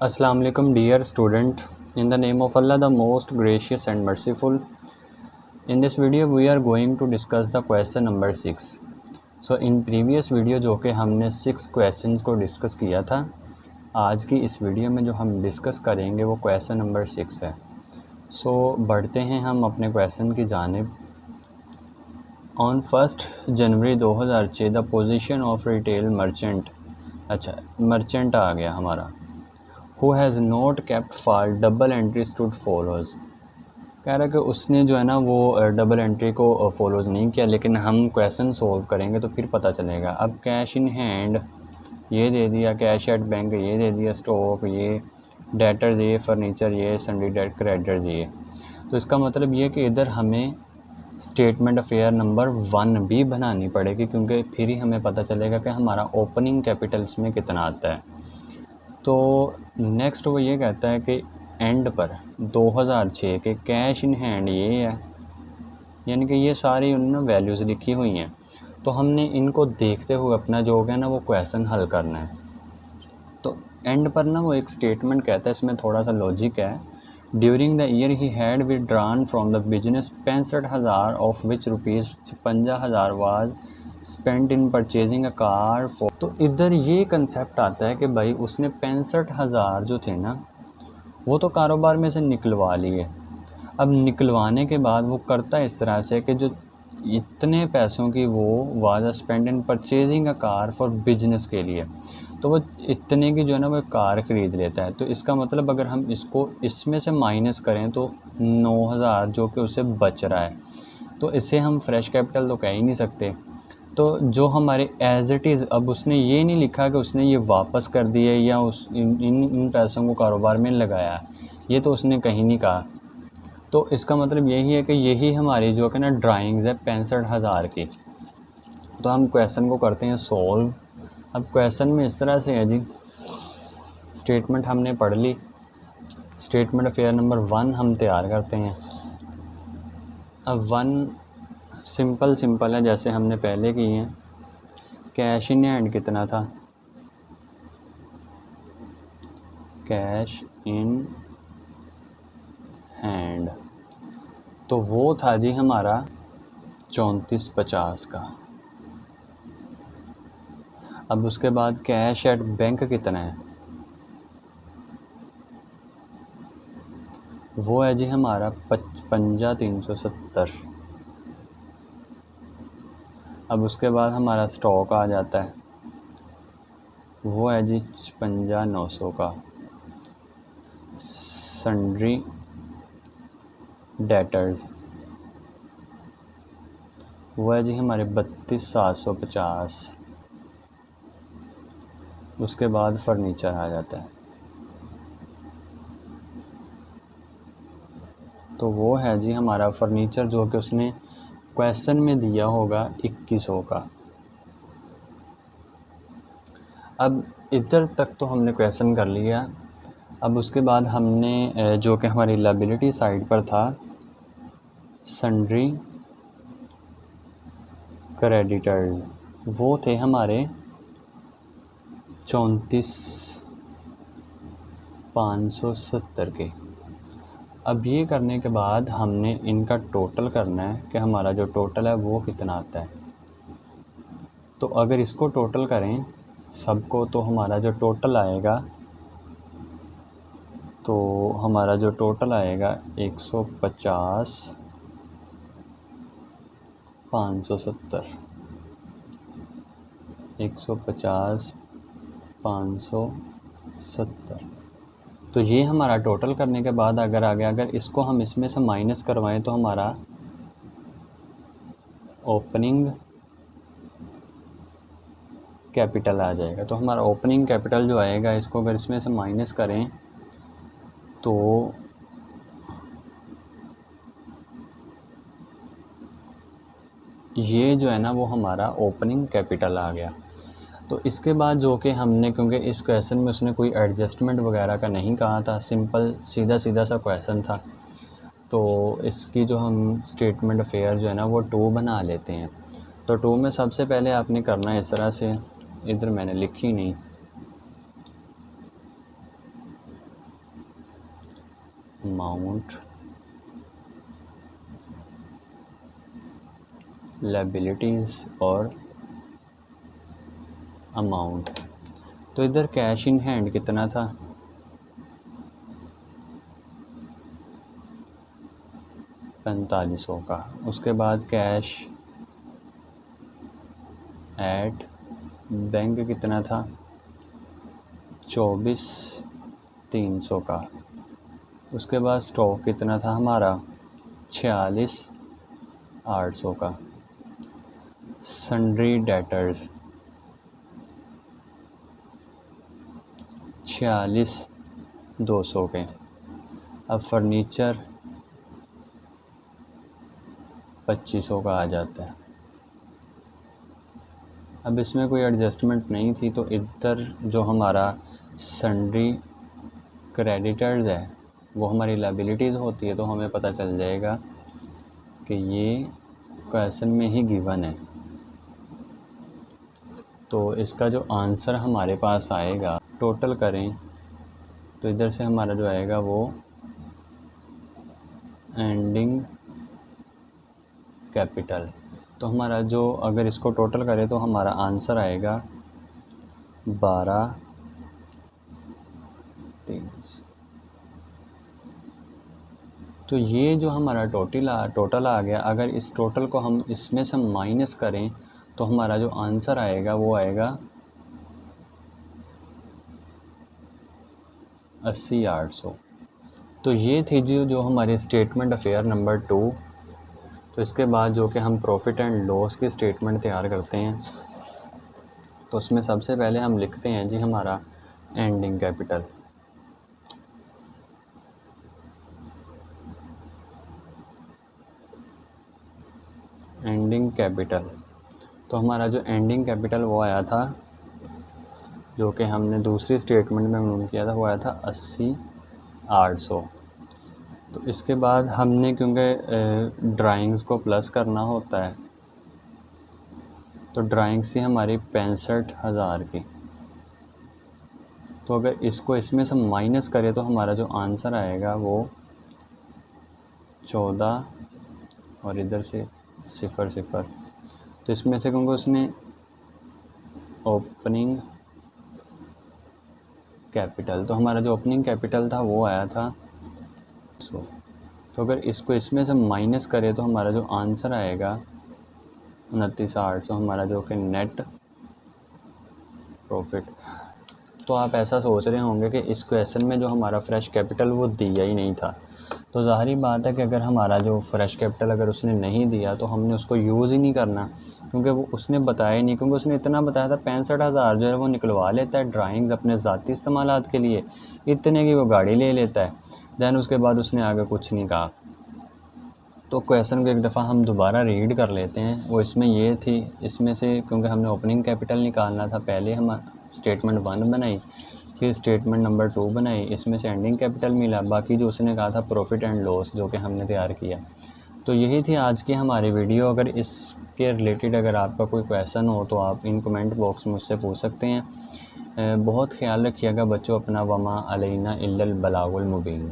Assalamu alaikum dear student. In the name of Allah, the most gracious and merciful. In this video we are going to discuss the question number 6. So in previous video जो कि हमने 6 questions को discuss किया था, आज की इस video में जो हम डिस्कस करेंगे वो क्वेश्चन नंबर 6 है। सो बढ़ते हैं हम अपने क्वेश्चन की जानिब। On 1 January 2006 the position of retail merchant, अच्छा मर्चेंट आ गया हमारा, who has not kept file double entry stood follows। कह रहा है कि उसने जो है ना वो डबल एंट्री को फॉलोज नहीं किया, लेकिन हम क्वेश्चन सोल्व करेंगे तो फिर पता चलेगा। अब कैश इन हैंड ये दे दिया, कैश एट बैंक ये दे दिया, स्टॉक ये, डेटर्स ये, फर्नीचर ये, सन्डी डेट क्रेडिटर्स ये। तो इसका मतलब ये कि इधर हमें स्टेटमेंट अफेयर नंबर 1 भी बनानी पड़ेगी, क्योंकि फिर ही हमें पता चलेगा कि हमारा ओपनिंग कैपिटल इसमें कितना आता है। तो नेक्स्ट वो ये कहता है कि एंड पर 2006 के कैश इन हैंड ये है, यानी कि ये सारी उन्होंने वैल्यूज़ लिखी हुई हैं। तो हमने इनको देखते हुए अपना जो है ना वो क्वेश्चन हल करना है। तो एंड पर ना वो एक स्टेटमेंट कहता है, इसमें थोड़ा सा लॉजिक है। During the year he had withdrawn from the business 65,000 of which rupees 56,000 was spent in purchasing a car for. तो इधर ये कंसेप्ट आता है कि भाई उसने 65,000 जो थे ना वो तो कारोबार में से निकलवा लिए। अब निकलवाने के बाद वो करता है इस तरह से कि जो इतने पैसों की वो was spend in purchasing a car for business के लिए, तो वो इतने की जो है ना वो कार ख़रीद लेता है। तो इसका मतलब अगर हम इसको इसमें से माइनस करें तो 9,000 जो कि उसे बच रहा है, तो इसे हम फ्रेश कैपिटल तो कह ही नहीं सकते। तो जो हमारे एज इट इज़, अब उसने ये नहीं लिखा कि उसने ये वापस कर दिया या उस इन पैसों को कारोबार में लगाया, ये तो उसने कहीं नहीं कहा। तो इसका मतलब यही है कि यही हमारी जो कि ना ड्राइंग्स है 65,000 की। तो हम क्वेश्चन को करते हैं सॉल्व। अब क्वेश्चन में इस तरह से है जी, स्टेटमेंट हमने पढ़ ली, स्टेटमेंट अफेयर नंबर 1 हम तैयार करते हैं। अब 1 सिंपल है, जैसे हमने पहले की हैं। कैश इन हैंड कितना था, कैश इन हैंड तो वो था जी हमारा 3450 का। अब उसके बाद कैश एट बैंक कितना है, वो है जी हमारा 55,370। अब उसके बाद हमारा स्टॉक आ जाता है, वो है जी 55,900 का। सन्ड्री डेटर्स वो है जी हमारे 32,750। उसके बाद फर्नीचर आ जाता है, तो वो है जी हमारा फर्नीचर जो कि उसने क्वेश्चन में दिया होगा 2100 का। अब इधर तक तो हमने क्वेश्चन कर लिया। अब उसके बाद हमने जो कि हमारी लायबिलिटी साइड पर था सन्ड्री क्रेडिटर्स, वो थे हमारे 34,570 के। अब ये करने के बाद हमने इनका टोटल करना है कि हमारा जो टोटल है वो कितना आता है। तो अगर इसको टोटल करें सबको तो हमारा जो टोटल आएगा, तो हमारा जो टोटल आएगा 150,570, 150,570। तो ये हमारा टोटल करने के बाद अगर इसको हम इसमें से माइनस करवाएं तो हमारा ओपनिंग कैपिटल आ जाएगा। तो हमारा ओपनिंग कैपिटल जो आएगा, इसको अगर इसमें से माइनस करें तो ये जो है ना वो हमारा ओपनिंग कैपिटल आ गया। तो इसके बाद जो कि हमने, क्योंकि इस क्वेश्चन में उसने कोई एडजस्टमेंट वगैरह का नहीं कहा था, सिंपल सीधा सा क्वेश्चन था, तो इसकी जो हम स्टेटमेंट अफेयर जो है ना वो 2 बना लेते हैं। तो 2 में सबसे पहले आपने करना है इस तरह से, इधर मैंने लिखी नहीं, अमाउंट, लायबिलिटीज़ और अमाउंट। तो इधर कैश इन हैंड कितना था, 4500 का। उसके बाद कैश एट बैंक कितना था, 24,300 का। उसके बाद स्टॉक कितना था हमारा, 46,800 का। सन्ड्री डेटर्स 46,200 के। अब फर्नीचर 2500 का आ जाता है। अब इसमें कोई एडजस्टमेंट नहीं थी, तो इधर जो हमारा सन्ड्री क्रेडिटर्स है वो हमारी लायबिलिटीज़ होती है, तो हमें पता चल जाएगा कि ये क्वेश्चन में ही गिवन है। तो इसका जो आंसर हमारे पास आएगा, टोटल करें तो इधर से हमारा जो आएगा वो एंडिंग कैपिटल। तो हमारा जो, अगर इसको टोटल करें तो हमारा आंसर आएगा 12,300। तो ये जो हमारा टोटल आ गया, अगर इस टोटल को हम इसमें से माइनस करें तो हमारा जो आंसर आएगा वो आएगा 80,800। तो ये थी जो हमारी स्टेटमेंट अफेयर नंबर 2। तो इसके बाद जो कि हम प्रॉफिट एंड लॉस की स्टेटमेंट तैयार करते हैं, तो उसमें सबसे पहले हम लिखते हैं जी हमारा एंडिंग कैपिटल। एंडिंग कैपिटल, तो हमारा जो एंडिंग कैपिटल वो आया था, जो कि हमने दूसरी स्टेटमेंट में नोट किया था, वो आया था 80,800। तो इसके बाद हमने, क्योंकि ड्राइंग्स को प्लस करना होता है, तो ड्राइंग्स थी हमारी 65,000 की। तो अगर इसको इसमें से माइनस करें तो हमारा जो आंसर आएगा वो 14 और इधर से 0,0। तो इसमें से क्योंकि उसने ओपनिंग कैपिटल, तो हमारा जो ओपनिंग कैपिटल था वो आया था 100। तो अगर इसको इसमें से माइनस करें तो हमारा जो आंसर आएगा 29,800, हमारा जो कि नेट प्रॉफिट। तो आप ऐसा सोच रहे होंगे कि इस क्वेश्चन में जो हमारा फ्रेश कैपिटल वो दिया ही नहीं था। तो ज़ाहिर बात है कि अगर हमारा जो फ्रेश कैपिटल अगर उसने नहीं दिया तो हमने उसको यूज़ ही नहीं करना, क्योंकि वो उसने बताया ही नहीं। क्योंकि उसने इतना बताया था 65,000 जो है वो निकलवा लेता है ड्राइंग्स अपने ज़ाती इस्तेमालात के लिए, इतने की वो गाड़ी ले लेता है। दैन उसके बाद उसने आगे कुछ नहीं कहा। तो क्वेश्चन को एक दफ़ा हम दोबारा रीड कर लेते हैं। वो इसमें ये थी, इसमें से क्योंकि हमने ओपनिंग कैपिटल निकालना था, पहले हम स्टेटमेंट 1 बनाई, फिर स्टेटमेंट नंबर 2 बनाई, इसमें से एंडिंग कैपिटल मिला, बाकी जो उसने कहा था प्रॉफिट एंड लॉस जो कि हमने तैयार किया। तो यही थी आज की हमारी वीडियो। अगर इसके रिलेटेड अगर आपका कोई क्वेश्चन हो तो आप इन कमेंट बॉक्स में मुझसे पूछ सकते हैं। बहुत ख्याल रखिएगा बच्चों अपना। वमा अलैना इल्लल बलागुल मुबीन।